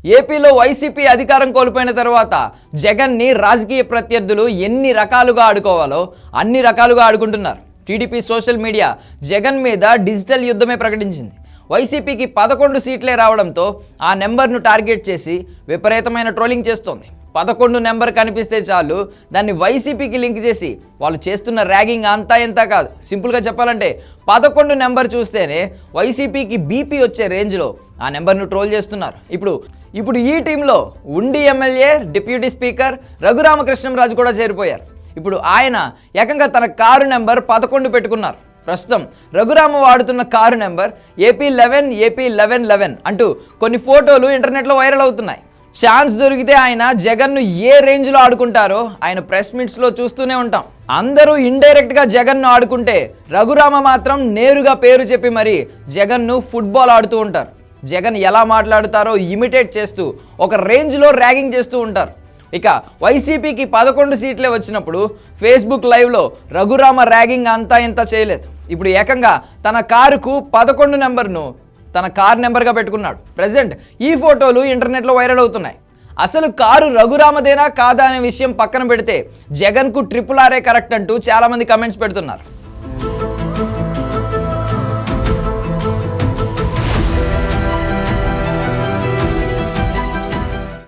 ఏపీలో వైసీపీ అధికారం కోల్పోయిన తర్వాత జగన్ని రాజకీయ ప్రత్యర్థులు ఎన్ని రకాలుగా ఆడుకోవాలో అన్ని రకాలుగా ఆడుకుంటున్నారు. టీడీపీ సోషల్ మీడియా జగన్ మీద డిజిటల్ యుద్ధమే ప్రకటించింది. వైసీపీకి 11 సీట్లే రావడంతో ఆ నెంబర్ను టార్గెట్ చేసి విపరీతమైన ట్రోలింగ్ చేస్తోంది. 11 నెంబర్ కనిపిస్తే చాలు దాన్ని వైసీపీకి లింక్ చేసి వాళ్ళు చేస్తున్న ర్యాగింగ్ అంతా ఎంత కాదు. సింపుల్గా చెప్పాలంటే 11 నెంబర్ చూస్తేనే వైసీపీకి బీపీ వచ్చే రేంజ్లో ఆ నెంబర్ను ట్రోల్ చేస్తున్నారు. ఇప్పుడు ఈ టీంలో ఉండి ఎమ్మెల్యే డిప్యూటీ స్పీకర్ రఘురామకృష్ణంరాజు కూడా చేరిపోయారు. ఇప్పుడు ఆయన ఏకంగా తన కారు నెంబర్ 11 పెట్టుకున్నారు. ప్రస్తుతం రఘురామ వాడుతున్న కారు నెంబర్ AP11 అంటూ కొన్ని ఫోటోలు ఇంటర్నెట్లో వైరల్ అవుతున్నాయి. ఛాన్స్ దొరికితే ఆయన జగన్ను ఏ రేంజ్లో ఆడుకుంటారో ఆయన ప్రెస్ మీట్స్లో చూస్తూనే ఉంటాం. అందరూ ఇండైరెక్ట్గా జగన్ను ఆడుకుంటే రఘురామ మాత్రం నేరుగా పేరు చెప్పి మరి జగన్ను ఫుట్బాల్ ఆడుతూ ఉంటారు. జగన్ ఎలా మాట్లాడుతారో ఇమిటేట్ చేస్తూ ఒక రేంజ్లో ర్యాగింగ్ చేస్తూ ఉంటారు. ఇక వైసీపీకి 11 సీట్లే వచ్చినప్పుడు ఫేస్బుక్ లైవ్లో రఘురామ ర్యాగింగ్ అంతా ఇంత చేయలేదు. ఇప్పుడు ఏకంగా తన కారుకు 11 నెంబర్ను తన కార్ నెంబర్గా పెట్టుకున్నాడు. ప్రజెంట్ ఈ ఫోటోలు ఇంటర్నెట్లో వైరల్ అవుతున్నాయి. అసలు కారు రఘురామదేనా కాదా అనే విషయం పక్కన పెడితే జగన్కు RRR కరెక్ట్ అంటూ చాలామంది కమెంట్స్ పెడుతున్నారు.